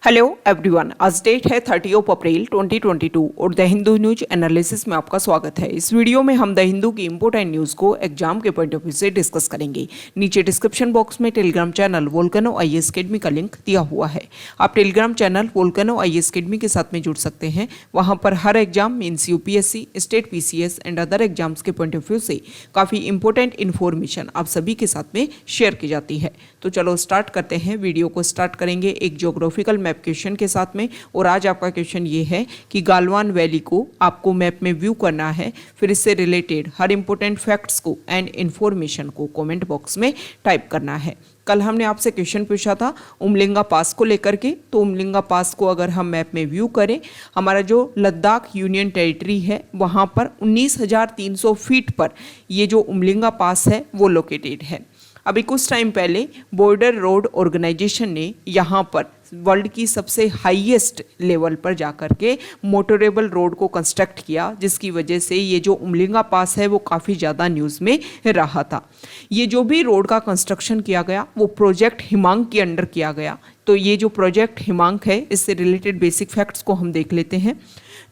Hello everyone, आज date है 30 अप्रैल 2022 और द हिंदू न्यूज एनालिसिस में आपका स्वागत है। इस वीडियो में हम द हिंदू की इंपॉर्टेंट न्यूज़ को एग्जाम के पॉइंट ऑफ व्यू से डिस्कस करेंगे। नीचे डिस्क्रिप्शन बॉक्स में Telegram channel Volcano IAS Academy का लिंक दिया हुआ है। आप Telegram channel Volcano IAS Academy के साथ में जुड़ सकते हैं। वहाँ पर हर exam means UPSC, state PCS and other exams के पॉइंट ऑफ व्यू से काफ़ी इंपॉर्टेंट इन्फॉर्मेशन आप सभी के साथ में शेयर की जाती है। तो चलो स्टार्ट करते हैं। वीडियो को स्टार्ट करेंगे एक ज्योग्राफिकल मैप क्वेश्चन के साथ में। और आज आपका क्वेश्चन ये है कि गालवान वैली को आपको मैप में व्यू करना है, फिर इससे रिलेटेड हर इंपॉर्टेंट फैक्ट्स को एंड इन्फॉर्मेशन को कमेंट बॉक्स में टाइप करना है। कल हमने आपसे क्वेश्चन पूछा था उमलिंगा पास को लेकर के, तो उमलिंगा पास को अगर हम मैप में व्यू करें, हमारा जो लद्दाख यूनियन टेरिटरी है वहाँ पर 19,300 फीट पर ये जो उमलिंगा पास है वो लोकेटेड है। अभी कुछ टाइम पहले बॉर्डर रोड ऑर्गेनाइजेशन ने यहाँ पर वर्ल्ड की सबसे हाईएस्ट लेवल पर जाकर के मोटरेबल रोड को कंस्ट्रक्ट किया, जिसकी वजह से ये जो उमलिंगा पास है वो काफ़ी ज़्यादा न्यूज़ में रहा था। ये जो भी रोड का कंस्ट्रक्शन किया गया वो प्रोजेक्ट हिमांक के अंडर किया गया। तो ये जो प्रोजेक्ट हिमांक है इससे रिलेटेड बेसिक फैक्ट्स को हम देख लेते हैं।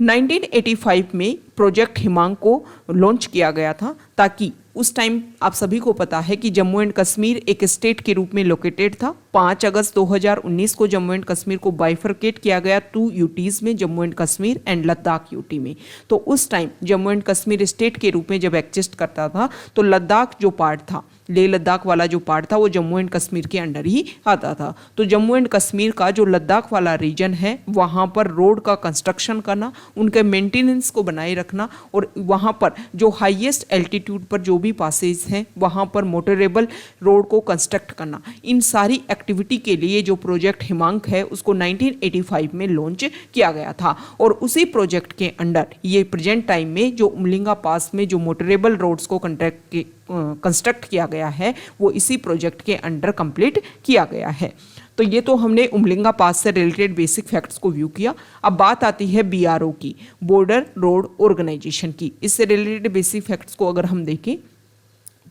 1985 में प्रोजेक्ट हिमांक को लॉन्च किया गया था, ताकि उस टाइम आप सभी को पता है कि जम्मू एंड कश्मीर एक स्टेट के रूप में लोकेटेड था। 5 अगस्त 2019 को जम्मू एंड कश्मीर को बाइफरकेट किया गया 2 यूटीज़ में, Jammu and Kashmir and Ladakh UT में। तो उस time Jammu and Kashmir state के रूप में जब एग्जिस्ट करता था तो लद्दाख जो पार्ट था, लेह लद्दाख वाला जो पार्ट था वो जम्मू एंड कश्मीर के अंडर ही आता था। तो जम्मू एंड कश्मीर का जो लद्दाख वाला रीजन है वहाँ पर रोड का कंस्ट्रक्शन करना, उनके मेंटेनेंस को बनाए रखना और वहाँ पर जो हाईएस्ट एल्टीट्यूड पर जो भी पासेज हैं वहाँ पर मोटरेबल रोड को कंस्ट्रक्ट करना, इन सारी एक्टिविटी के लिए जो प्रोजेक्ट हिमांक है उसको 1985 में लॉन्च किया गया था। और उसी प्रोजेक्ट के अंडर ये प्रेजेंट टाइम में जो उमलिंगा पास में जो मोटरेबल रोड्स को कंस्ट्रक्ट किया गया है वो इसी प्रोजेक्ट के अंडर कंप्लीट किया गया है। तो ये तो हमने उमलिंगा पास से रिलेटेड बेसिक फैक्ट्स को व्यू किया। अब बात आती है बीआरओ की, बॉर्डर रोड ऑर्गेनाइजेशन की। इससे रिलेटेड बेसिक फैक्ट्स को अगर हम देखें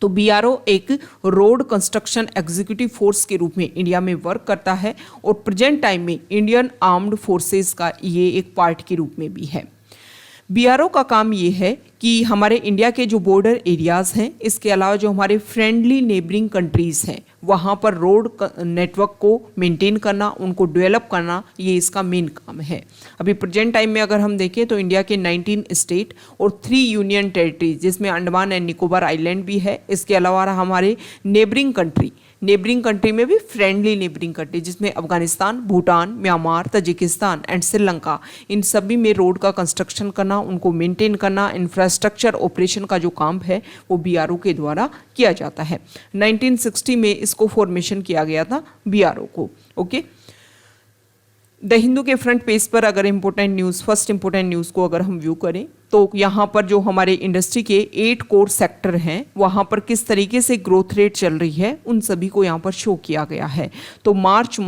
तो बीआरओ एक रोड कंस्ट्रक्शन एग्जीक्यूटिव फोर्स के रूप में इंडिया में वर्क करता है और प्रेजेंट टाइम में इंडियन आर्म्ड फोर्सेस का ये एक पार्ट के रूप में भी है। बीआरओ का काम ये है कि हमारे इंडिया के जो बॉर्डर एरियाज़ हैं, इसके अलावा जो हमारे फ्रेंडली नेबरिंग कंट्रीज़ हैं वहाँ पर रोड नेटवर्क को मेंटेन करना, उनको डेवलप करना, ये इसका मेन काम है। अभी प्रेजेंट टाइम में अगर हम देखें तो इंडिया के 19 स्टेट और 3 यूनियन टेरिटरीज जिसमें अंडमान एंड निकोबार आइलैंड भी है, इसके अलावा हमारे नेबरिंग कंट्री में भी फ्रेंडली नेबरिंग कंट्री जिसमें Afghanistan, Bhutan, Myanmar, Tajikistan and Sri Lanka, इन सभी में रोड का कंस्ट्रक्शन करना, उनको मेंटेन करना, इंफ्रास्ट्रक्चर ऑपरेशन का जो काम है वो बीआरओ के द्वारा किया जाता है। 1960 में इसको फॉर्मेशन किया गया था बीआरओ को। ओके, द हिंदू के फ्रंट पेज पर अगर important news, first important news को अगर हम व्यू करें तो यहाँ पर जो हमारे इंडस्ट्री के 8 कोर सेक्टर हैं वहाँ पर किस तरीके से ग्रोथ रेट चल रही है उन सभी को यहाँ पर शो किया गया है। तो मार्च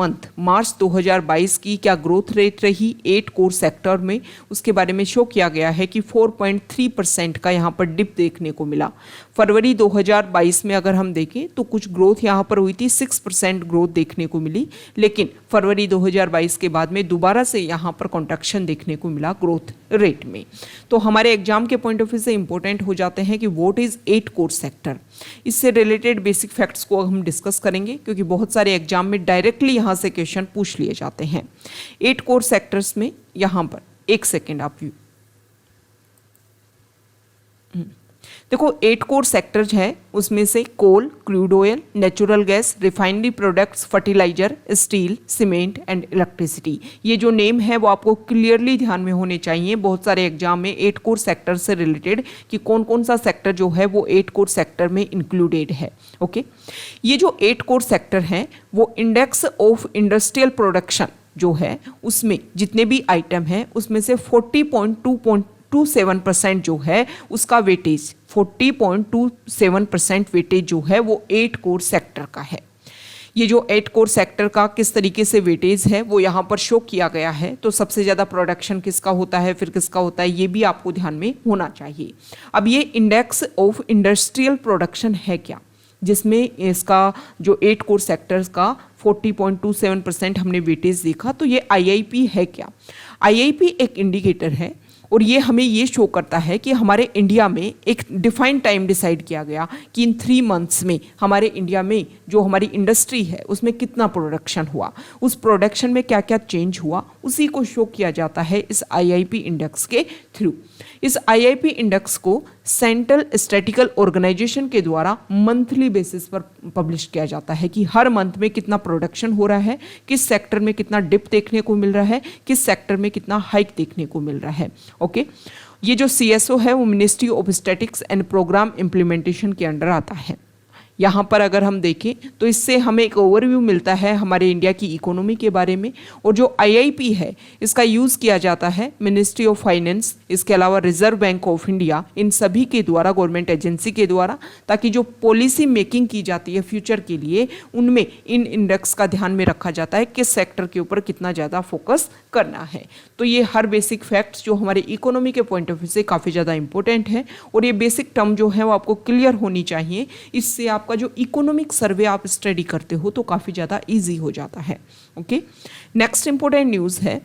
2022 की क्या ग्रोथ रेट रही 8 कोर सेक्टर में, उसके बारे में शो किया गया है कि 4.3% का यहाँ पर डिप देखने को मिला। फरवरी 2022 में अगर हम देखें तो कुछ ग्रोथ यहाँ पर हुई थी, 6% ग्रोथ देखने को मिली, लेकिन फरवरी 2022 के बाद में दोबारा से यहाँ पर कॉन्ट्रैक्शन देखने को मिला ग्रोथ रेट में। तो हमारे एग्जाम के पॉइंट ऑफ व्यू से इंपॉर्टेंट हो जाते हैं कि व्हाट इज 8 कोर सेक्टर। इससे रिलेटेड बेसिक फैक्ट्स को हम डिस्कस करेंगे क्योंकि बहुत सारे एग्जाम में डायरेक्टली यहाँ से क्वेश्चन पूछ लिए जाते हैं। 8 कोर सेक्टर्स में यहाँ पर एक सेकेंड आप व्यू देखो, 8 कोर सेक्टर्स हैं, उसमें से coal, crude oil, natural gas, refinery products, fertiliser, steel, cement and electricity. ये जो नेम है वो आपको क्लियरली ध्यान में होने चाहिए बहुत सारे एग्जाम में 8 कोर सेक्टर से रिलेटेड कि कौन कौन सा सेक्टर जो है वो 8 कोर सेक्टर में इंक्लूडेड है। ओके, ये जो 8 कोर सेक्टर हैं वो इंडेक्स ऑफ इंडस्ट्रियल प्रोडक्शन जो है उसमें जितने भी आइटम हैं उसमें से 40.27% जो है उसका वेटेज, 40.27% वेटेज जो है वो 8 कोर सेक्टर का है। ये जो 8 कोर सेक्टर का किस तरीके से वेटेज है वो यहाँ पर शो किया गया है। तो सबसे ज़्यादा प्रोडक्शन किसका होता है, फिर किसका होता है, ये भी आपको ध्यान में होना चाहिए। अब ये इंडेक्स ऑफ इंडस्ट्रियल प्रोडक्शन है क्या, जिसमें इसका जो 8 कोर सेक्टर्स का 40.27% हमने वेटेज देखा। तो ये IIP है क्या? IIP एक इंडिकेटर है और ये हमें ये शो करता है कि हमारे इंडिया में एक डिफाइंड टाइम डिसाइड किया गया कि इन 3 मंथ्स में हमारे इंडिया में जो हमारी इंडस्ट्री है उसमें कितना प्रोडक्शन हुआ, उस प्रोडक्शन में क्या क्या चेंज हुआ, उसी को शो किया जाता है इस IIP इंडेक्स के थ्रू। इस IIP इंडेक्स को सेंट्रल स्टैटिकल ऑर्गेनाइजेशन के द्वारा मंथली बेसिस पर पब्लिश किया जाता है कि हर मंथ में कितना प्रोडक्शन हो रहा है, किस सेक्टर में कितना डिप देखने को मिल रहा है, किस सेक्टर में कितना हाइक देखने को मिल रहा है। ओके, ये जो CSO है वो ministry of statics and programme implementation के अंडर आता है। यहाँ पर अगर हम देखें तो इससे हमें एक ओवरव्यू मिलता है हमारे इंडिया की इकोनॉमी के बारे में। और जो IIP है इसका यूज़ किया जाता है मिनिस्ट्री ऑफ फाइनेंस, इसके अलावा रिजर्व बैंक ऑफ इंडिया, इन सभी के द्वारा, गवर्नमेंट एजेंसी के द्वारा, ताकि जो पॉलिसी मेकिंग की जाती है फ्यूचर के लिए उनमें इन इंडेक्स का ध्यान में रखा जाता है किस सेक्टर के ऊपर कितना ज़्यादा फोकस करना है। तो ये हर बेसिक फैक्ट्स जो हमारे इकोनॉमी के पॉइंट ऑफ व्यू से काफ़ी ज़्यादा इंपॉर्टेंट है और ये बेसिक टर्म जो है वो आपको क्लियर होनी चाहिए। इससे आपका जो इकोनॉमिक सर्वे आप स्टडी करते हो तो काफ़ी ज़्यादा इजी हो जाता है। ओके, नेक्स्ट इंपॉर्टेंट न्यूज़ है,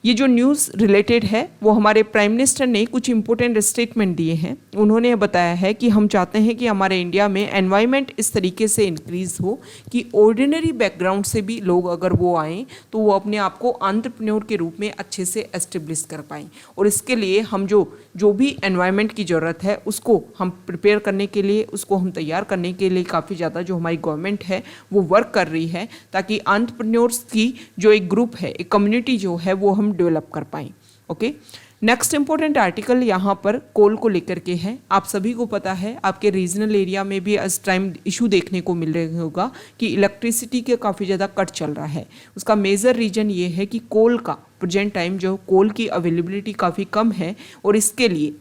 ये जो न्यूज़ रिलेटेड है वो हमारे प्राइम मिनिस्टर ने कुछ इंपॉर्टेंट स्टेटमेंट दिए हैं। उन्होंने बताया है कि हम चाहते हैं कि हमारे इंडिया में एनवायरनमेंट इस तरीके से इंक्रीज हो कि ऑर्डिनरी बैकग्राउंड से भी लोग अगर वो आएँ तो वो अपने आप को एंटरप्रेन्योर के रूप में अच्छे से एस्टेब्लिश कर पाएँ। और इसके लिए हम जो भी एनवायरनमेंट की ज़रूरत है उसको हम प्रिपेयर करने के लिए, उसको हम तैयार करने के लिए काफ़ी ज़्यादा जो हमारी गवर्नमेंट है वो वर्क कर रही है, ताकि एंटरप्रेन्योर्स की जो एक ग्रुप है, एक कम्युनिटी जो है वो हम डेवलप कर पाएँ। ओके, नेक्स्ट इंपॉर्टेंट आर्टिकल यहाँ पर कोल को लेकर के है। आप सभी को पता है आपके रीजनल एरिया में भी इस टाइम इशू देखने को मिल रहा होगा कि इलेक्ट्रिसिटी के काफ़ी ज़्यादा कट चल रहा है। उसका मेजर रीजन ये है कि कोल का प्रेजेंट टाइम जो कोल की अवेलेबिलिटी काफ़ी कम है और इसके लिए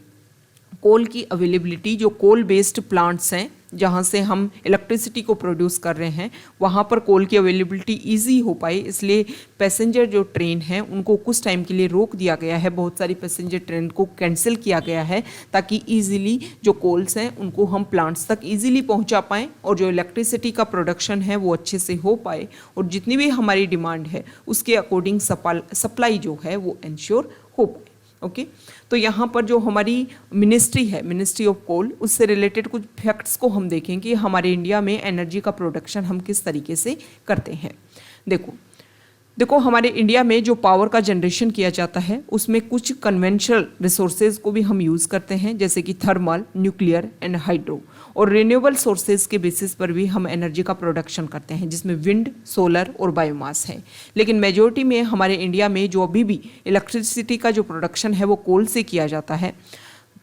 कोल की अवेलेबिलिटी, जो कोल बेस्ड प्लांट्स हैं जहाँ से हम इलेक्ट्रिसिटी को प्रोड्यूस कर रहे हैं, वहाँ पर कोल की अवेलेबिलिटी इजी हो पाए, इसलिए पैसेंजर जो ट्रेन हैं उनको कुछ टाइम के लिए रोक दिया गया है। बहुत सारी पैसेंजर ट्रेन को कैंसिल किया गया है ताकि इजीली जो कोल्स हैं उनको हम प्लांट्स तक इजीली पहुँचा पाएँ और जो इलेक्ट्रिसिटी का प्रोडक्शन है वो अच्छे से हो पाए और जितनी भी हमारी डिमांड है उसके अकॉर्डिंग सप्लाई जो है वो इंश्योर हो पाए। ओके, तो यहाँ पर जो हमारी मिनिस्ट्री है, मिनिस्ट्री ऑफ कोल, उससे रिलेटेड कुछ फैक्ट्स को हम देखें कि हमारे इंडिया में एनर्जी का प्रोडक्शन हम किस तरीके से करते हैं। देखो हमारे इंडिया में जो पावर का जनरेशन किया जाता है उसमें कुछ कन्वेंशनल रिसोर्सेज को भी हम यूज़ करते हैं, जैसे कि थर्मल, न्यूक्लियर एंड हाइड्रो, और रिन्यूएबल सोर्सेज के बेसिस पर भी हम एनर्जी का प्रोडक्शन करते हैं, जिसमें विंड, सोलर और बायोमास है। लेकिन मेजॉरिटी में हमारे इंडिया में जो अभी भी इलेक्ट्रिसिटी का जो प्रोडक्शन है वो कोल से किया जाता है,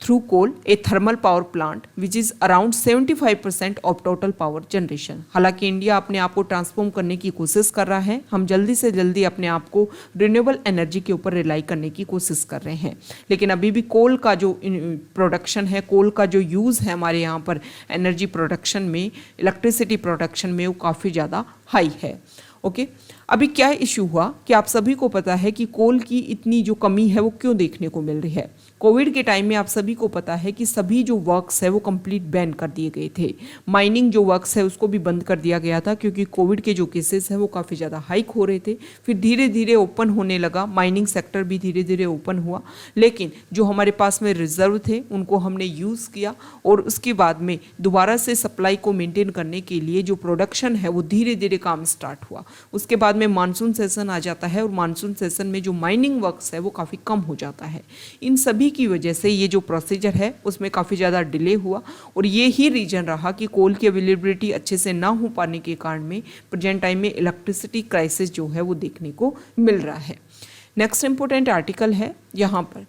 through coal, a thermal power plant which is around 75% of total power generation. हालांकि इंडिया अपने आप को ट्रांसफॉर्म करने की कोशिश कर रहा है, हम जल्दी से जल्दी अपने आप को रिन्यूएबल एनर्जी के ऊपर रिलाई करने की कोशिश कर रहे हैं, लेकिन अभी भी कोल का जो प्रोडक्शन है, कोल का जो यूज़ है हमारे यहाँ पर एनर्जी प्रोडक्शन में, इलेक्ट्रिसिटी प्रोडक्शन में, वो काफ़ी ज़्यादा हाई है। ओके, अभी क्या इशू हुआ कि आप सभी को पता है कि कोल की इतनी जो कमी है वो क्यों देखने को मिल रही है। कोविड के टाइम में आप सभी को पता है कि सभी जो वर्क्स है वो कंप्लीट बैन कर दिए गए थे। माइनिंग जो वर्क्स है उसको भी बंद कर दिया गया था, क्योंकि कोविड के जो केसेस हैं वो काफ़ी ज़्यादा हाइक हो रहे थे। फिर धीरे धीरे ओपन होने लगा, माइनिंग सेक्टर भी धीरे धीरे ओपन हुआ, लेकिन जो हमारे पास में रिजर्व थे उनको हमने यूज़ किया और उसके बाद में दोबारा से सप्लाई को मेनटेन करने के लिए जो प्रोडक्शन है वो धीरे धीरे काम स्टार्ट हुआ। उसके बाद में मानसून सेशन आ जाता है और मानसून सेशन में जो माइनिंग वर्क्स है वो काफ़ी कम हो जाता है। इन सभी की वजह से ये जो प्रोसीजर है उसमें काफ़ी ज़्यादा डिले हुआ और ये ही रीजन रहा कि कोल की अवेलेबिलिटी अच्छे से ना हो पाने के कारण में प्रेजेंट टाइम में इलेक्ट्रिसिटी क्राइसिस जो है वो देखने को मिल रहा है। नेक्स्ट इंपॉर्टेंट आर्टिकल है, यहाँ पर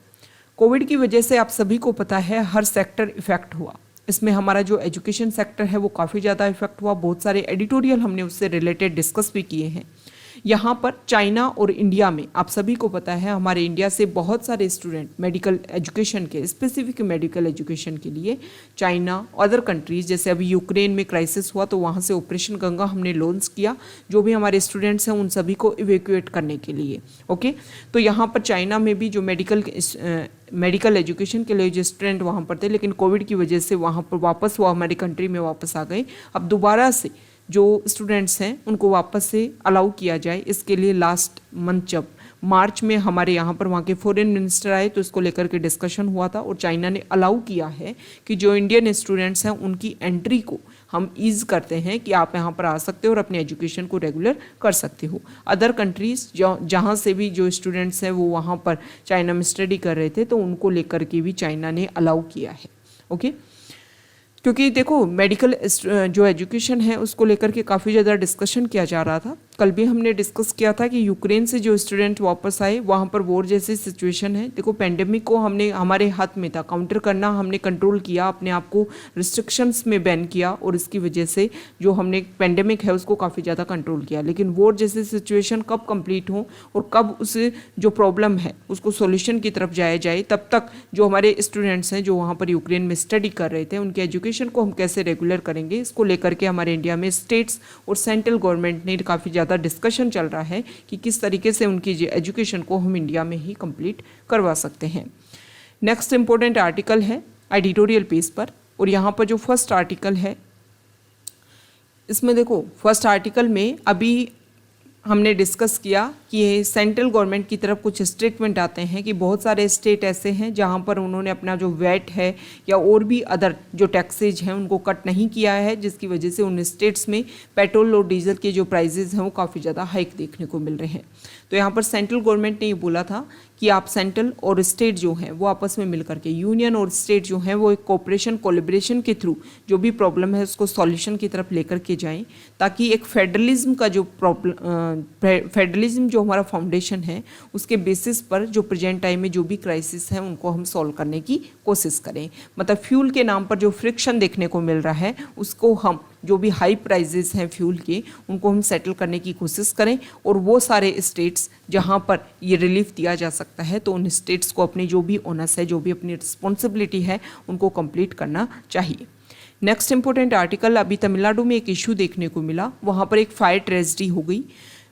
कोविड की वजह से आप सभी को पता है हर सेक्टर इफेक्ट हुआ। इसमें हमारा जो एजुकेशन सेक्टर है वो काफ़ी ज़्यादा इफेक्ट हुआ। बहुत सारे एडिटोरियल हमने उससे रिलेटेड डिस्कस भी किए हैं। यहाँ पर चाइना और इंडिया में आप सभी को पता है हमारे इंडिया से बहुत सारे स्टूडेंट मेडिकल एजुकेशन के, स्पेसिफिक मेडिकल एजुकेशन के लिए चाइना, अदर कंट्रीज, जैसे अभी यूक्रेन में क्राइसिस हुआ तो वहाँ से ऑपरेशन गंगा हमने लॉन्च किया, जो भी हमारे स्टूडेंट्स हैं उन सभी को इवैक्यूएट करने के लिए। ओके, तो यहाँ पर चाइना में भी जो मेडिकल एजुकेशन के लिए जो स्टूडेंट वहाँ पर थे, लेकिन कोविड की वजह से वहाँ पर वापस वो हमारी कंट्री में वापस आ गए। अब दोबारा से जो स्टूडेंट्स हैं उनको वापस से अलाउ किया जाए, इसके लिए लास्ट मंथ जब मार्च में हमारे यहाँ पर वहाँ के फॉरेन मिनिस्टर आए तो इसको लेकर के डिस्कशन हुआ था और चाइना ने अलाउ किया है कि जो इंडियन स्टूडेंट्स हैं उनकी एंट्री को हम ईज़ करते हैं कि आप यहाँ पर आ सकते हो और अपने एजुकेशन को रेगुलर कर सकते हो। अदर कंट्रीज़ जहाँ से भी जो स्टूडेंट्स हैं वो वहाँ पर चाइना में स्टडी कर रहे थे तो उनको लेकर के भी चाइना ने अलाउ किया है। ओके, क्योंकि देखो मेडिकल जो एजुकेशन है उसको लेकर के काफ़ी ज़्यादा डिस्कशन किया जा रहा था। कल भी हमने डिस्कस किया था कि यूक्रेन से जो स्टूडेंट वापस आए वहाँ पर वॉर जैसी सिचुएशन है। देखो पेंडेमिक को हमने हमारे हाथ में था, काउंटर करना हमने कंट्रोल किया, अपने आप को रिस्ट्रिक्शंस में बैन किया और इसकी वजह से जो हमने पेंडेमिक है उसको काफ़ी ज़्यादा कंट्रोल किया। लेकिन वॉर जैसी सिचुएशन कब कंप्लीट हो और कब उस जो प्रॉब्लम है उसको सॉल्यूशन की तरफ जाया जाए, तब तक जो हमारे स्टूडेंट्स हैं जो वहाँ पर यूक्रेन में स्टडी कर रहे थे उनके एजुकेशन को हम कैसे रेगुलर करेंगे, इसको लेकर के हमारे इंडिया में स्टेट्स और सेंट्रल गवर्नमेंट ने काफ़ी ज़्यादा डिस्कशन चल रहा है कि किस तरीके से उनकी एजुकेशन को हम इंडिया में ही कंप्लीट करवा सकते हैं। नेक्स्ट इंपॉर्टेंट आर्टिकल है एडिटोरियल पेज पर, और यहाँ पर जो फर्स्ट आर्टिकल है इसमें देखो फर्स्ट आर्टिकल में अभी हमने डिस्कस किया कि सेंट्रल गवर्नमेंट की तरफ कुछ स्टेटमेंट आते हैं कि बहुत सारे स्टेट ऐसे हैं जहां पर उन्होंने अपना जो वैट है या और भी अदर जो टैक्सेज हैं उनको कट नहीं किया है, जिसकी वजह से उन स्टेट्स में पेट्रोल और डीजल के जो प्राइजेज हैं वो काफ़ी ज़्यादा हाइक देखने को मिल रहे हैं। तो यहाँ पर सेंट्रल गवर्नमेंट ने ये बोला था कि आप सेंट्रल और स्टेट जो हैं वो आपस में मिलकर के, यूनियन और स्टेट जो हैं वो एक कोऑपरेशन कोलैबोरेशन के थ्रू जो भी प्रॉब्लम है उसको सॉल्यूशन की तरफ लेकर के जाएं, ताकि एक फेडरलिज्म का जो फेडरलिज्म जो हमारा फाउंडेशन है उसके बेसिस पर जो प्रेजेंट टाइम में जो भी क्राइसिस है उनको हम सॉल्व करने की कोशिश करें। मतलब फ्यूल के नाम पर जो फ्रिक्शन देखने को मिल रहा है उसको हम, जो भी हाई प्राइजेस हैं फ्यूल के, उनको हम सेटल करने की कोशिश करें, और वो सारे स्टेट्स जहां पर ये रिलीफ दिया जा सकता है तो उन स्टेट्स को अपनी जो भी ओनस है, जो भी अपनी रिस्पॉन्सिबिलिटी है उनको कंप्लीट करना चाहिए। नेक्स्ट इंपॉर्टेंट आर्टिकल, अभी तमिलनाडु में एक इशू देखने को मिला, वहाँ पर एक फायर ट्रेजेडी हो गई।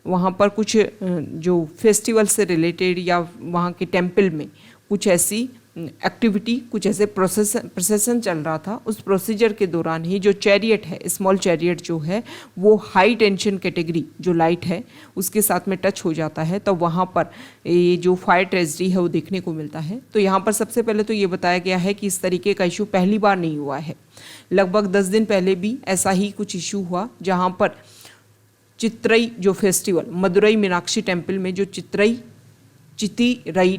वहाँ पर कुछ जो फेस्टिवल से रिलेटेड या वहाँ के टेम्पल में कुछ ऐसी एक्टिविटी, कुछ ऐसे प्रोसेसन चल रहा था। उस प्रोसीजर के दौरान ही जो चैरियट है, स्मॉल चैरियट जो है वो हाई टेंशन कैटेगरी जो लाइट है उसके साथ में टच हो जाता है, तो वहाँ पर ये जो फायर ट्रेजेडी है वो देखने को मिलता है। तो यहाँ पर सबसे पहले तो ये बताया गया है कि इस तरीके का इशू पहली बार नहीं हुआ है। लगभग 10 दिन पहले भी ऐसा ही कुछ इशू हुआ, जहाँ पर चित्रई जो फेस्टिवल, मदुरई मीनाक्षी टेम्पल में जो चितिरई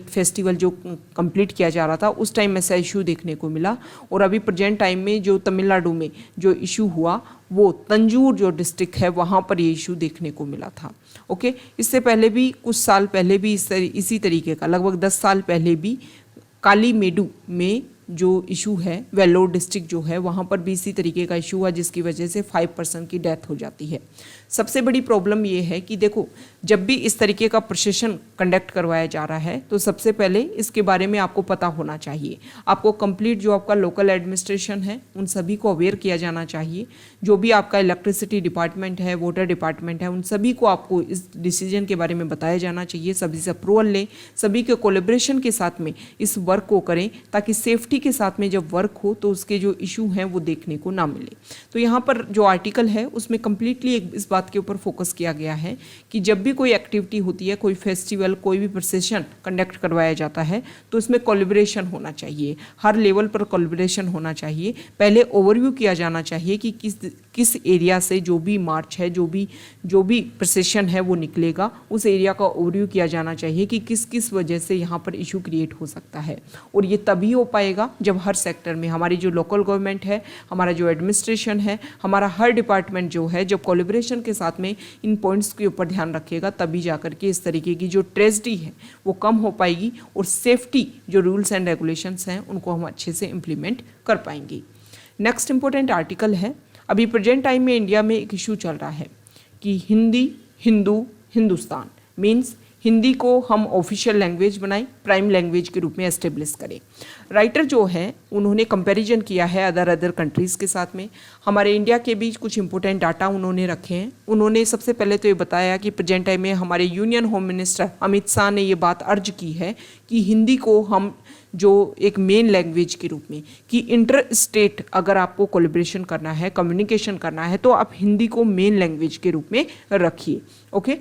फेस्टिवल जो कंप्लीट किया जा रहा था उस टाइम ऐसा इशू देखने को मिला। और अभी प्रेजेंट टाइम में जो तमिलनाडु में जो इशू हुआ वो तंजूर जो डिस्ट्रिक्ट है वहाँ पर ये इशू देखने को मिला था। ओके, इससे पहले भी कुछ साल पहले भी इसी तरीके का, लगभग 10 साल पहले भी कालीमेडू में जो इशू है, वेल्लोर डिस्ट्रिक्ट जो है वहाँ पर भी इसी तरीके का इशू हुआ, जिसकी वजह से 5 पर्सन की डेथ हो जाती है। सबसे बड़ी प्रॉब्लम ये है कि देखो जब भी इस तरीके का प्रोसेशन कंडक्ट करवाया जा रहा है तो सबसे पहले इसके बारे में आपको पता होना चाहिए। आपको कंप्लीट जो आपका लोकल एडमिनिस्ट्रेशन है उन सभी को अवेयर किया जाना चाहिए। जो भी आपका इलेक्ट्रिसिटी डिपार्टमेंट है, वाटर डिपार्टमेंट है, उन सभी को आपको इस डिसीजन के बारे में बताया जाना चाहिए। सभी से अप्रूवल लें, सभी के कोलेब्रेशन के साथ में इस वर्क को करें, ताकि सेफ्टी के साथ में जब वर्क हो तो उसके जो इशू हैं वो देखने को ना मिले। तो यहाँ पर जो आर्टिकल है उसमें कम्प्लीटली इस बात के ऊपर फोकस किया गया है कि जब भी कोई एक्टिविटी होती है, कोई फेस्टिवल, कोई भी प्रोसेशन कंडक्ट करवाया जाता है तो उसमें कोलैबोरेशन होना चाहिए, हर लेवल पर कोलैबोरेशन होना चाहिए। पहले ओवरव्यू किया जाना चाहिए कि किस एरिया से जो भी मार्च है, जो भी प्रोसेशन है वो निकलेगा, उस एरिया का ओवरव्यू किया जाना चाहिए कि किस किस वजह से यहाँ पर इशू क्रिएट हो सकता है। और ये तभी हो पाएगा जब हर सेक्टर में हमारी जो लोकल गवर्नमेंट है, हमारा जो एडमिनिस्ट्रेशन है, हमारा हर डिपार्टमेंट जो है जब कोलैबोरेशन के साथ में इन पॉइंट्स के ऊपर ध्यान रखेगा, तभी जाकर के इस तरीके की जो ट्रेजेडी है वो कम हो पाएगी और सेफ्टी जो रूल्स एंड रेगुलेशंस हैं उनको हम अच्छे से इम्प्लीमेंट कर पाएंगे। नेक्स्ट इंपॉर्टेंट आर्टिकल है, अभी प्रेजेंट टाइम में इंडिया में एक इशू चल रहा है कि हिंदी, हिंदू हिंदुस्तान मीन्स हिंदी को हम ऑफिशियल लैंग्वेज बनाएं, प्राइम लैंग्वेज के रूप में एस्टेब्लिश करें। राइटर जो हैं उन्होंने कंपैरिजन किया है अदर कंट्रीज़ के साथ में। हमारे इंडिया के बीच कुछ इंपॉर्टेंट डाटा उन्होंने रखे हैं। उन्होंने सबसे पहले तो ये बताया कि प्रेजेंट टाइम में हमारे union home minister Amit Shah ने ये बात अर्ज की है कि हिंदी को हम जो एक मेन लैंग्वेज के रूप में, कि इंटर स्टेट अगर आपको कोलैबोरेशन करना है, कम्युनिकेशन करना है, तो आप हिंदी को मेन लैंग्वेज के रूप में रखिए। ओके,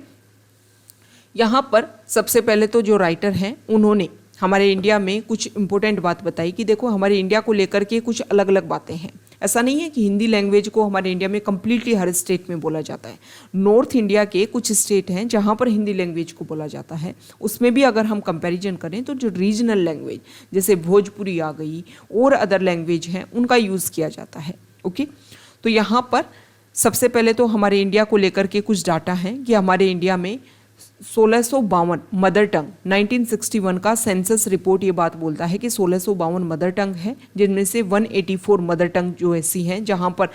यहाँ पर सबसे पहले तो जो राइटर हैं उन्होंने हमारे इंडिया में कुछ इंपॉर्टेंट बात बताई कि देखो हमारे इंडिया को लेकर के कुछ अलग अलग बातें हैं। ऐसा नहीं है कि हिंदी लैंग्वेज को हमारे इंडिया में कम्प्लीटली हर स्टेट में बोला जाता है। नॉर्थ इंडिया के कुछ स्टेट हैं जहाँ पर हिंदी लैंग्वेज को बोला जाता है, उसमें भी अगर हम कंपैरिजन करें तो जो रीजनल लैंग्वेज जैसे भोजपुरी आ गई और अदर लैंग्वेज हैं उनका यूज़ किया जाता है। ओके, तो यहाँ पर सबसे पहले तो हमारे इंडिया को लेकर के कुछ डाटा हैं कि हमारे इंडिया में 1652 मदर टंग 1961 का सेंसस रिपोर्ट ये बात बोलता है कि 1652 मदर टंग है, जिनमें से 184 मदर टंग जो ऐसी हैं जहाँ पर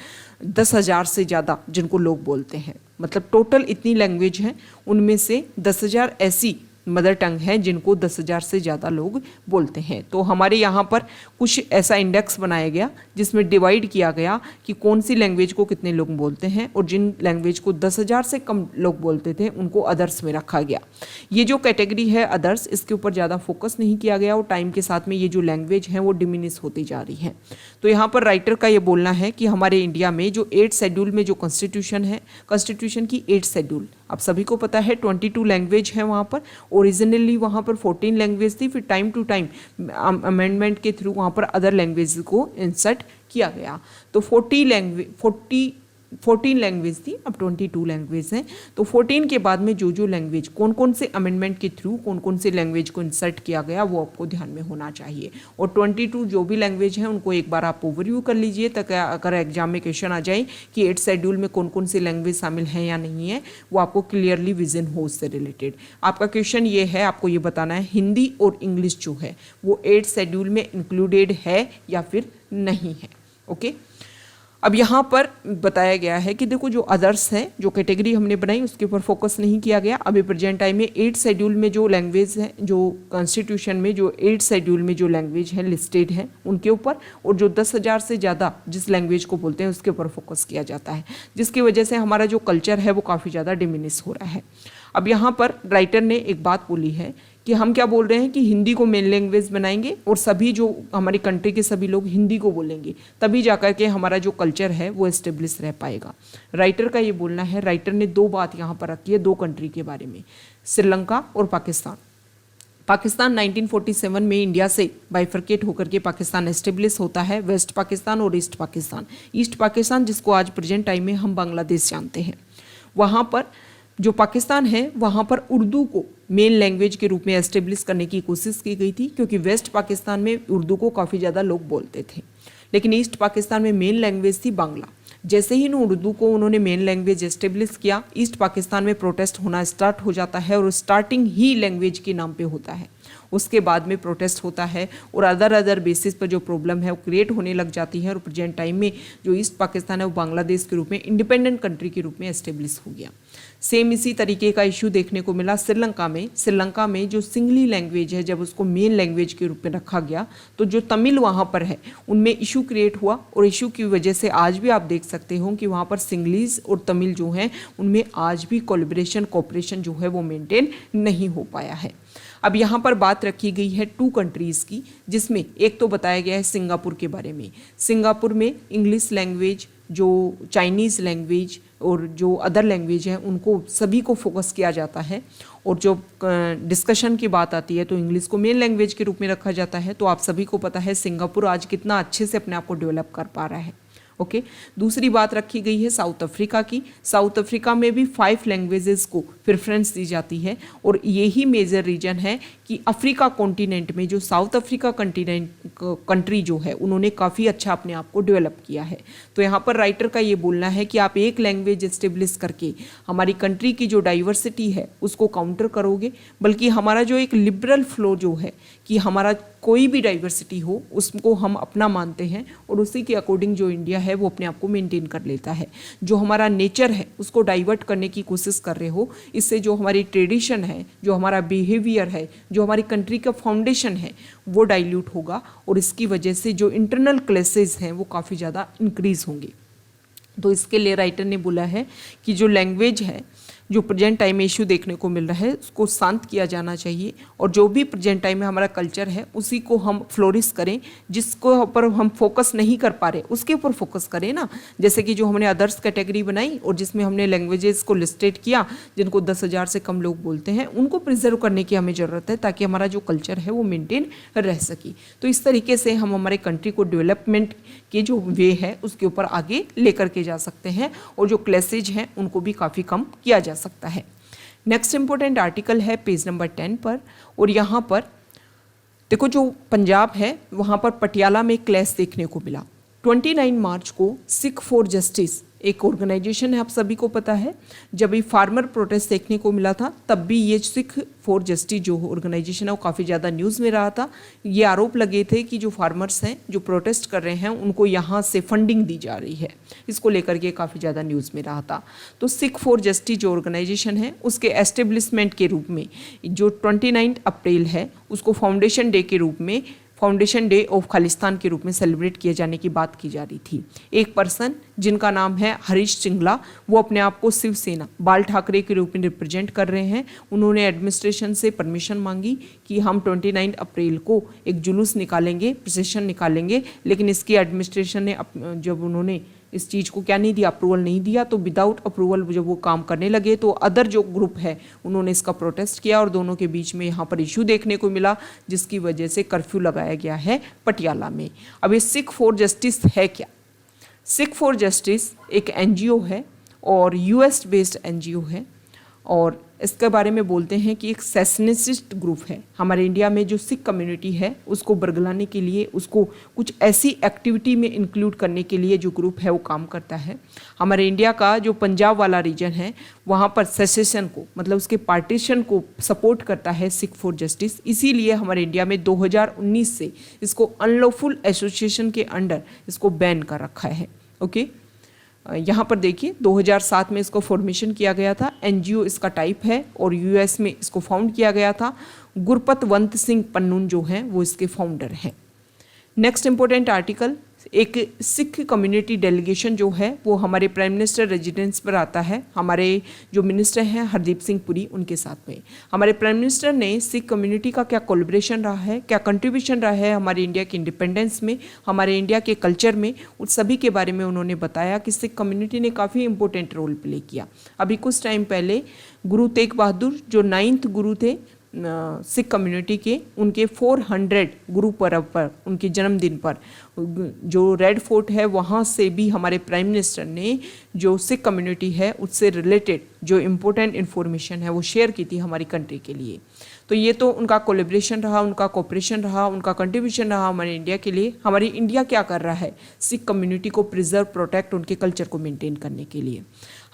10,000 से ज़्यादा जिनको लोग बोलते हैं। मतलब टोटल इतनी लैंग्वेज हैं, उनमें से 10,000 ऐसी मदर टंग है जिनको 10,000 से ज़्यादा लोग बोलते हैं। तो हमारे यहाँ पर कुछ ऐसा इंडेक्स बनाया गया जिसमें डिवाइड किया गया कि कौन सी लैंग्वेज को कितने लोग बोलते हैं, और जिन लैंग्वेज को 10,000 से कम लोग बोलते थे उनको अदर्स में रखा गया। ये जो कैटेगरी है अदर्स, इसके ऊपर ज़्यादा फोकस नहीं किया गया और टाइम के साथ में ये जो लैंग्वेज है वो डिमिनिश होती जा रही है। तो यहाँ पर राइटर का ये बोलना है कि हमारे इंडिया में जो 8 शेड्यूल में जो कॉन्स्टिट्यूशन है, कॉन्स्टिट्यूशन की 8 शेड्यूल आप सभी को पता है 22 लैंग्वेज है वहाँ पर। ओरिजिनली वहाँ पर 14 लैंग्वेज थी, फिर टाइम टू टाइम अमेंडमेंट के थ्रू वहाँ पर अदर लैंग्वेज को इंसर्ट किया गया। तो 14 लैंग्वेज थी, अब 22 लैंग्वेज हैं। तो 14 के बाद में जो लैंग्वेज कौन कौन से अमेंडमेंट के थ्रू कौन कौन से लैंग्वेज को इंसर्ट किया गया वो आपको ध्यान में होना चाहिए। और 22 जो भी लैंग्वेज हैं उनको एक बार आप ओवरव्यू कर लीजिए, ताकि अगर एग्जाम में क्वेश्चन आ जाए कि 8 शेड्यूल में कौन कौन सी लैंग्वेज शामिल हैं या नहीं है, वो आपको क्लियरली विजन हो उससे रिलेटेड। आपका क्वेश्चन ये है, आपको ये बताना है हिंदी और इंग्लिश जो है वो 8 शेड्यूल में इंक्लूडेड है या फिर नहीं है। ओके, अब यहाँ पर बताया गया है कि देखो जो अदर्स हैं, जो कैटेगरी हमने बनाई उसके ऊपर फोकस नहीं किया गया। अभी प्रेजेंट टाइम में 8 शेड्यूल में जो लैंग्वेज है, जो कॉन्स्टिट्यूशन में जो 8 शेड्यूल में जो लैंग्वेज है लिस्टेड है उनके ऊपर, और जो 10,000 से ज़्यादा जिस लैंग्वेज को बोलते हैं उसके ऊपर फोकस किया जाता है, जिसकी वजह से हमारा जो कल्चर है वो काफ़ी ज़्यादा डिमिनिश हो रहा है। अब यहाँ पर राइटर ने एक बात बोली है कि हम क्या बोल रहे हैं कि हिंदी को मेन लैंग्वेज बनाएंगे और सभी जो हमारी कंट्री के सभी लोग हिंदी को बोलेंगे, तभी जाकर के हमारा जो कल्चर है वो एस्टेब्लिश रह पाएगा। राइटर का ये बोलना है। राइटर ने 2 बात यहाँ पर रखी है 2 कंट्री के बारे में, श्रीलंका और पाकिस्तान। पाकिस्तान 1947 में इंडिया से बाइफरकेट होकर के पाकिस्तान एस्टेब्लिश होता है, वेस्ट पाकिस्तान और ईस्ट पाकिस्तान। ईस्ट पाकिस्तान जिसको आज प्रेजेंट टाइम में हम बांग्लादेश जानते हैं, वहाँ पर जो पाकिस्तान है वहाँ पर उर्दू को मेन लैंग्वेज के रूप में एस्टेब्लिश करने की कोशिश की गई थी, क्योंकि वेस्ट पाकिस्तान में उर्दू को काफ़ी ज़्यादा लोग बोलते थे, लेकिन ईस्ट पाकिस्तान में मेन लैंग्वेज थी बांग्ला। जैसे ही उर्दू को उन्होंने मेन लैंग्वेज एस्टेब्लिश किया, ईस्ट पाकिस्तान में प्रोटेस्ट होना स्टार्ट हो जाता है, और स्टार्टिंग ही लैंग्वेज के नाम पे होता है, उसके बाद में प्रोटेस्ट होता है और अदर बेसिस पर जो प्रॉब्लम है वो क्रिएट होने लग जाती है, और प्रेजेंट टाइम में जो ईस्ट पाकिस्तान है वो बांग्लादेश के रूप में इंडिपेंडेंट कंट्री के रूप में एस्टेब्लिश हो गया। सेम इसी तरीके का इशू देखने को मिला श्रीलंका में। श्रीलंका में जो सिंगली लैंग्वेज है, जब उसको मेन लैंग्वेज के रूप में रखा गया तो जो तमिल वहाँ पर है उनमें इशू क्रिएट हुआ, और इशू की वजह से आज भी आप देख सकते हो कि वहाँ पर सिंगलीज और तमिल जो हैं उनमें आज भी कोलैबोरेशन कोऑपरेशन जो है वो मेंटेन नहीं हो पाया है। अब यहाँ पर बात रखी गई है 2 कंट्रीज़ की, जिसमें एक तो बताया गया है सिंगापुर के बारे में। सिंगापुर में इंग्लिश लैंग्वेज, जो चाइनीज़ लैंग्वेज और जो अदर लैंग्वेज हैं उनको सभी को फोकस किया जाता है, और जो डिस्कशन की बात आती है तो इंग्लिश को मेन लैंग्वेज के रूप में रखा जाता है। तो आप सभी को पता है सिंगापुर आज कितना अच्छे से अपने आप को डेवलप कर पा रहा है। ओके, दूसरी बात रखी गई है साउथ अफ्रीका की। साउथ अफ्रीका में भी 5 लैंग्वेजेस को प्रेफरेंस दी जाती है, और यही मेजर रीजन है कि अफ्रीका कॉन्टिनेंट में जो साउथ अफ्रीका कंट्री जो है उन्होंने काफ़ी अच्छा अपने आप को डेवलप किया है। तो यहाँ पर राइटर का ये बोलना है कि आप एक लैंग्वेज एस्टेब्लिश करके हमारी कंट्री की जो डाइवर्सिटी है उसको काउंटर करोगे, बल्कि हमारा जो एक लिबरल फ्लो जो है कि हमारा कोई भी डाइवर्सिटी हो उसको हम अपना मानते हैं और उसी के अकॉर्डिंग जो इंडिया है वो अपने आप को मेंटेन कर लेता है। जो हमारा नेचर है उसको डाइवर्ट करने की कोशिश कर रहे हो, इससे जो हमारी ट्रेडिशन है, जो हमारा बिहेवियर है, जो हमारी कंट्री का फाउंडेशन है वो डाइल्यूट होगा और इसकी वजह से जो इंटरनल क्लैशेस हैं वो काफ़ी ज़्यादा इंक्रीज होंगे। तो इसके लिए राइटर ने बोला है कि जो लैंग्वेज है, जो प्रेजेंट टाइम में इशू देखने को मिल रहा है उसको शांत किया जाना चाहिए और जो भी प्रेजेंट टाइम में हमारा कल्चर है उसी को हम फ्लोरिश करें। जिसको ऊपर हम फोकस नहीं कर पा रहे उसके ऊपर फोकस करें ना। जैसे कि जो हमने अदर्स कैटेगरी बनाई और जिसमें हमने लैंग्वेजेस को लिस्टेड किया जिनको 10,000 से कम लोग बोलते हैं, उनको प्रिजर्व करने की हमें ज़रूरत है ताकि हमारा जो कल्चर है वो मेंटेन रह सके। तो इस तरीके से हम हमारे कंट्री को डेवलपमेंट के जो वे है उसके ऊपर आगे लेकर के जा सकते हैं और जो क्लैसेज हैं उनको भी काफ़ी कम किया जा सकता है। नेक्स्ट इंपॉर्टेंट आर्टिकल है पेज नंबर 10 पर और यहाँ पर देखो जो पंजाब है वहाँ पर पटियाला में क्लैश देखने को मिला। 29 मार्च को सिख फॉर जस्टिस एक ऑर्गेनाइजेशन है, आप सभी को पता है। जब ये फार्मर प्रोटेस्ट देखने को मिला था तब भी ये सिख फॉर जस्टिस जो ऑर्गेनाइजेशन है वो काफ़ी ज़्यादा न्यूज़ में रहा था। ये आरोप लगे थे कि जो फार्मर्स हैं जो प्रोटेस्ट कर रहे हैं उनको यहाँ से फंडिंग दी जा रही है। इसको लेकर के काफ़ी ज़्यादा न्यूज़ में रहा था। तो सिख फॉर जस्टिस जो ऑर्गेनाइजेशन है उसके एस्टेब्लिशमेंट के रूप में जो 29 अप्रैल है उसको फाउंडेशन डे के रूप में, फाउंडेशन डे ऑफ खालिस्तान के रूप में सेलिब्रेट किए जाने की बात की जा रही थी। एक पर्सन जिनका नाम है हरीश सिंगला, वो अपने आप को शिवसेना बाल ठाकरे के रूप में रिप्रेजेंट कर रहे हैं। उन्होंने एडमिनिस्ट्रेशन से परमिशन मांगी कि हम 29 अप्रैल को एक जुलूस निकालेंगे, प्रोसेशन निकालेंगे, लेकिन इसकी एडमिनिस्ट्रेशन ने जब उन्होंने इस चीज़ को क्या नहीं दिया, अप्रूवल नहीं दिया, तो विदाउट अप्रूवल जब वो काम करने लगे तो अदर जो ग्रुप है उन्होंने इसका प्रोटेस्ट किया और दोनों के बीच में यहाँ पर इशू देखने को मिला जिसकी वजह से कर्फ्यू लगाया गया है पटियाला में। अब ये सिख फॉर जस्टिस है क्या? सिख फॉर जस्टिस एक एनजीओ है और यूएस बेस्ड एनजीओ है और इसके बारे में बोलते हैं कि एक सेशनिस्ट ग्रुप है। हमारे इंडिया में जो सिख कम्युनिटी है उसको बरगलाने के लिए, उसको कुछ ऐसी एक्टिविटी में इंक्लूड करने के लिए जो ग्रुप है वो काम करता है। हमारे इंडिया का जो पंजाब वाला रीजन है वहाँ पर सेसेशन को, मतलब उसके पार्टीशन को सपोर्ट करता है सिख फॉर जस्टिस। इसीलिए हमारे इंडिया में 2019 से इसको अनलॉफुल एसोसिएशन के अंडर इसको बैन कर रखा है। ओके, यहाँ पर देखिए 2007 में इसको फॉर्मेशन किया गया था, एनजीओ इसका टाइप है और यूएस में इसको फाउंड किया गया था। गुरपतवंत सिंह पन्नून जो हैं वो इसके फाउंडर हैं। नेक्स्ट इंपॉर्टेंट आर्टिकल, एक सिख कम्युनिटी डेलीगेशन जो है वो हमारे प्राइम मिनिस्टर रेजिडेंस पर आता है। हमारे जो मिनिस्टर हैं हरदीप सिंह पुरी, उनके साथ में हमारे प्राइम मिनिस्टर ने सिख कम्युनिटी का क्या कोलैबोरेशन रहा है, क्या कंट्रीब्यूशन रहा है हमारे इंडिया के इंडिपेंडेंस में, हमारे इंडिया के कल्चर में, उस सभी के बारे में उन्होंने बताया कि सिख कम्युनिटी ने काफ़ी इंपॉर्टेंट रोल प्ले किया। अभी कुछ टाइम पहले गुरु तेग बहादुर जो 9th गुरु थे सिख कम्युनिटी के, उनके 400 गुरु पर्व पर, उनके जन्मदिन पर जो रेड फोर्ट है वहाँ से भी हमारे प्राइम मिनिस्टर ने जो सिख कम्युनिटी है उससे रिलेटेड जो इम्पोर्टेंट इन्फॉर्मेशन है वो शेयर की थी हमारी कंट्री के लिए। तो ये तो उनका कोलैबोरेशन रहा, उनका कोऑपरेशन रहा, उनका कंट्रीब्यूशन रहा हमारे इंडिया के लिए। हमारी इंडिया क्या कर रहा है सिख कम्युनिटी को प्रिजर्व, प्रोटेक्ट, उनके कल्चर को मेंटेन करने के लिए।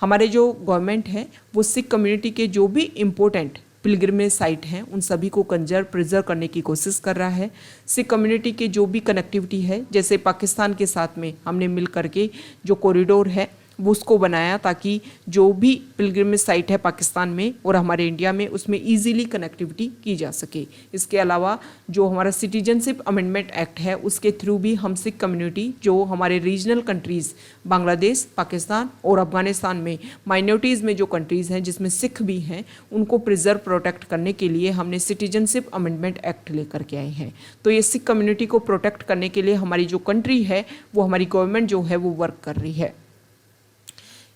हमारे जो गवर्नमेंट है वो सिख कम्युनिटी के जो भी इम्पोर्टेंट पिलग्रिमेज साइट हैं उन सभी को कंजर्व, प्रिजर्व करने की कोशिश कर रहा है। सिख कम्युनिटी के जो भी कनेक्टिविटी है, जैसे पाकिस्तान के साथ में हमने मिल करके जो कॉरिडोर है वो उसको बनाया ताकि जो भी पिलग्रिमेज साइट है पाकिस्तान में और हमारे इंडिया में उसमें इजीली कनेक्टिविटी की जा सके। इसके अलावा जो हमारा सिटीजनशिप अमेंडमेंट एक्ट है उसके थ्रू भी हम सिख कम्युनिटी जो हमारे रीजनल कंट्रीज़ बांग्लादेश, पाकिस्तान और अफगानिस्तान में माइनॉरिटीज़ में जो कंट्रीज़ हैं जिसमें सिख भी हैं उनको प्रिजर्व, प्रोटेक्ट करने के लिए हमने सिटीजनशिप अमेंडमेंट एक्ट लेकर के आए हैं। तो ये सिख कम्युनिटी को प्रोटेक्ट करने के लिए हमारी जो कंट्री है वो हमारी गवर्नमेंट जो है वो वर्क कर रही है।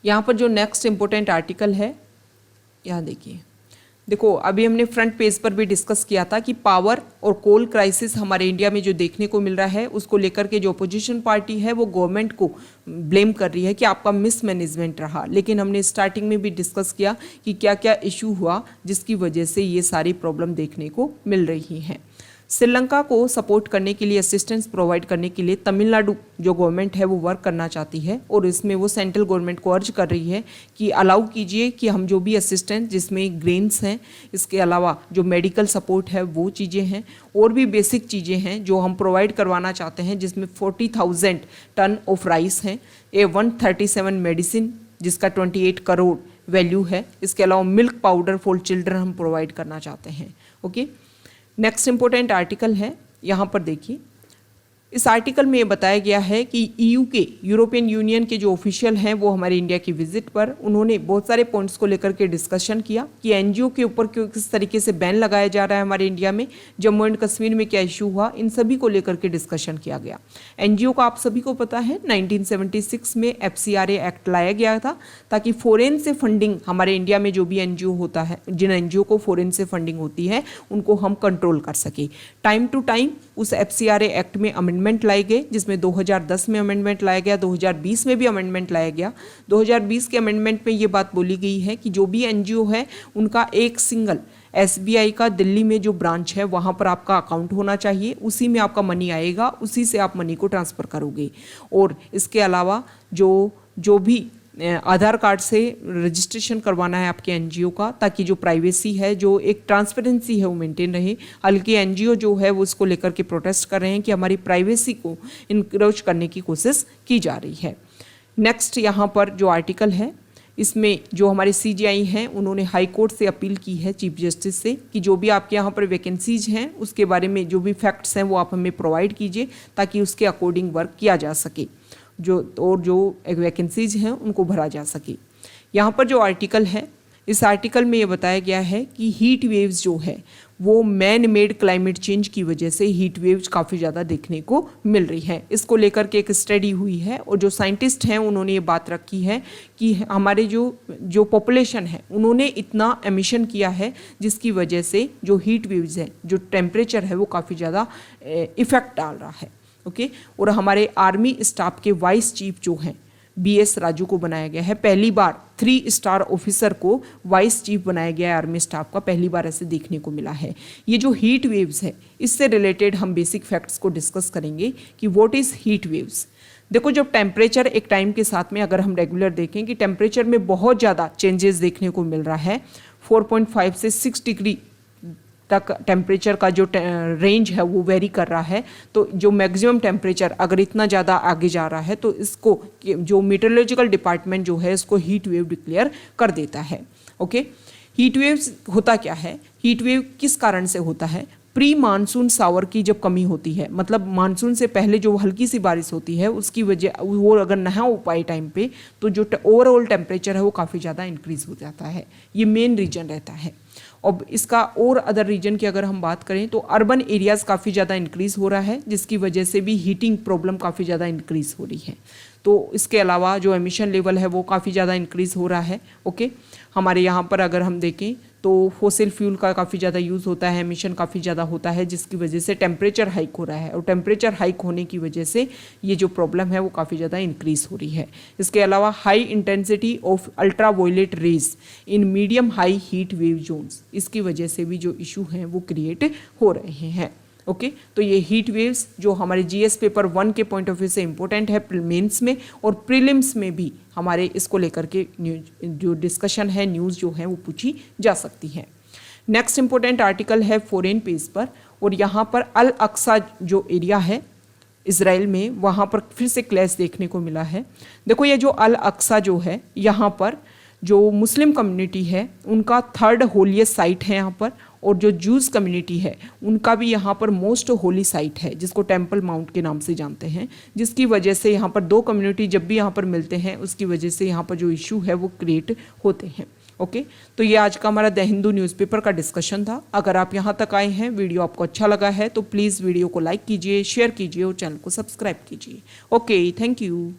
यहाँ पर जो नेक्स्ट इम्पोर्टेंट आर्टिकल है, यहाँ देखिए, देखो अभी हमने फ्रंट पेज पर भी डिस्कस किया था कि पावर और कोल क्राइसिस हमारे इंडिया में जो देखने को मिल रहा है उसको लेकर के जो अपोजिशन पार्टी है वो गवर्नमेंट को ब्लेम कर रही है कि आपका मिसमैनेजमेंट रहा। लेकिन हमने स्टार्टिंग में भी डिस्कस किया कि क्या क्या इशू हुआ जिसकी वजह से ये सारी प्रॉब्लम देखने को मिल रही हैं। श्रीलंका को सपोर्ट करने के लिए, असिस्टेंस प्रोवाइड करने के लिए तमिलनाडु जो गवर्नमेंट है वो वर्क करना चाहती है और इसमें वो सेंट्रल गवर्नमेंट को अर्ज कर रही है कि अलाउ कीजिए कि हम जो भी असिस्टेंस जिसमें ग्रेन्स हैं, इसके अलावा जो मेडिकल सपोर्ट है वो चीज़ें हैं और भी बेसिक चीज़ें हैं जो हम प्रोवाइड करवाना चाहते हैं, जिसमें 40,000 टन ऑफ राइस हैं, 137 मेडिसिन जिसका 28 करोड़ वैल्यू है, इसके अलावा मिल्क पाउडर फॉर चिल्ड्रन हम प्रोवाइड करना चाहते हैं। ओके, नेक्स्ट इंपॉर्टेंट आर्टिकल है, यहाँ पर देखिए इस आर्टिकल में ये बताया गया है कि ईयू के, यूरोपियन यूनियन के जो ऑफिशियल हैं वो हमारे इंडिया की विजिट पर, उन्होंने बहुत सारे पॉइंट्स को लेकर के डिस्कशन किया कि एनजीओ के ऊपर किस तरीके से बैन लगाया जा रहा है हमारे इंडिया में, जम्मू एंड कश्मीर में क्या इशू हुआ, इन सभी को लेकर के डिस्कशन किया गया। एनजीओ का आप सभी को पता है 1976 में FCRA एक्ट लाया गया था ताकि फॉरेन से फंडिंग, हमारे इंडिया में जो भी एनजीओ होता है, जिन एनजीओ को फॉरेन से फंडिंग होती है उनको हम कंट्रोल कर सके। टाइम टू टाइम उस FCRA एक्ट में अमेंडमेंट लाए गए, जिसमें 2010 में अमेंडमेंट लाया गया, 2020 में भी अमेंडमेंट लाया गया। 2020 के अमेंडमेंट में ये बात बोली गई है कि जो भी एनजीओ है उनका एक सिंगल SBI का दिल्ली में जो ब्रांच है वहाँ पर आपका अकाउंट होना चाहिए, उसी में आपका मनी आएगा, उसी से आप मनी को ट्रांसफ़र करोगे। और इसके अलावा जो भी आधार कार्ड से रजिस्ट्रेशन करवाना है आपके एनजीओ का, ताकि जो प्राइवेसी है, जो एक ट्रांसपेरेंसी है वो मेंटेन रहे। हल्की एनजीओ जो है वो उसको लेकर के प्रोटेस्ट कर रहे हैं कि हमारी प्राइवेसी को इनक्रोच करने की कोशिश की जा रही है। नेक्स्ट यहाँ पर जो आर्टिकल है, इसमें जो हमारे CJI हैं उन्होंने हाई कोर्ट से अपील की है चीफ जस्टिस से कि जो भी आपके यहाँ पर वैकेंसीज हैं उसके बारे में जो भी फैक्ट्स हैं वो आप हमें प्रोवाइड कीजिए ताकि उसके अकॉर्डिंग वर्क किया जा सके, जो वैकेंसीज हैं उनको भरा जा सके। यहाँ पर जो आर्टिकल है, इस आर्टिकल में ये बताया गया है कि हीट वेव्स जो है वो मैन मेड क्लाइमेट चेंज की वजह से हीट वेव्स काफ़ी ज़्यादा देखने को मिल रही है। इसको लेकर के एक स्टडी हुई है और जो साइंटिस्ट हैं उन्होंने ये बात रखी है कि हमारे जो पॉपुलेशन है उन्होंने इतना एमिशन किया है जिसकी वजह से जो हीट वेव्स है, जो टेम्परेचर है वो काफ़ी ज़्यादा इफेक्ट डाल रहा है। ओके, और हमारे आर्मी स्टाफ के वाइस चीफ जो हैं BS राजू को बनाया गया है। पहली बार 3 स्टार ऑफिसर को वाइस चीफ बनाया गया है आर्मी स्टाफ का, पहली बार ऐसे देखने को मिला है। ये जो हीट वेव्स है इससे रिलेटेड हम बेसिक फैक्ट्स को डिस्कस करेंगे कि व्हाट इज़ हीट वेव्स। देखो, जब टेम्परेचर एक टाइम के साथ में अगर हम रेगुलर देखें कि टेम्परेचर में बहुत ज़्यादा चेंजेस देखने को मिल रहा है, 4.5 से 6 डिग्री तक टेम्परेचर का जो रेंज है वो वेरी कर रहा है, तो जो मैक्सिमम टेम्परेचर अगर इतना ज़्यादा आगे जा रहा है तो इसको जो मीटरोलॉजिकल डिपार्टमेंट जो है इसको हीट वेव डिक्लेयर कर देता है। ओके, हीट वेव्स होता क्या है, हीट वेव किस कारण से होता है, प्री मानसून सावर की जब कमी होती है, मतलब मानसून से पहले जो हल्की सी बारिश होती है उसकी वजह वो अगर ना हो पाए टाइम पे तो जो ओवरऑल टेम्परेचर है वो काफ़ी ज़्यादा इंक्रीज हो जाता है। ये मेन रीजन रहता है। अब इसका और अदर रीजन की अगर हम बात करें तो अर्बन एरियाज़ काफ़ी ज़्यादा इंक्रीज़ हो रहा है, जिसकी वजह से भी हीटिंग प्रॉब्लम काफ़ी ज़्यादा इंक्रीज़ हो रही है। तो इसके अलावा जो एमिशन लेवल है वो काफ़ी ज़्यादा इंक्रीज़ हो रहा है। ओके, हमारे यहाँ पर अगर हम देखें तो फॉसिल फ्यूल का काफ़ी ज़्यादा यूज़ होता है, एमिशन काफ़ी ज़्यादा होता है, जिसकी वजह से टेम्परेचर हाइक हो रहा है और टेम्परेचर हाइक होने की वजह से ये जो प्रॉब्लम है वो काफ़ी ज़्यादा इंक्रीज़ हो रही है। इसके अलावा high intensity of ultraviolet rays in medium high heat wave zones, इसकी वजह से भी जो इशू हैं वो क्रिएट हो रहे हैं। ओके, तो ये हीट वेव्स जो हमारे GS पेपर 1 के पॉइंट ऑफ व्यू से इंपॉर्टेंट है, मेंस में और प्रीलिम्स में भी हमारे इसको लेकर के जो डिस्कशन है, न्यूज़ जो है वो पूछी जा सकती है। नेक्स्ट इंपॉर्टेंट आर्टिकल है फॉरेन पेज पर, और यहाँ पर अल अक्सा जो एरिया है इज़राइल में, वहाँ पर फिर से क्लैश देखने को मिला है। देखो, ये जो अल अक्सा जो है, यहाँ पर जो मुस्लिम कम्युनिटी है उनका 3rd होलीएस्ट साइट है यहाँ पर, और जो जूस कम्युनिटी है उनका भी यहाँ पर मोस्ट होली साइट है जिसको टेम्पल माउंट के नाम से जानते हैं, जिसकी वजह से यहाँ पर 2 कम्युनिटी जब भी यहाँ पर मिलते हैं उसकी वजह से यहाँ पर जो इशू है वो क्रिएट होते हैं। ओके, तो ये आज का हमारा द हिंदू न्यूज़पेपर का डिस्कशन था। अगर आप यहाँ तक आए हैं, वीडियो आपको अच्छा लगा है तो प्लीज़ वीडियो को लाइक कीजिए, शेयर कीजिए और चैनल को सब्सक्राइब कीजिए। Okay, thank you.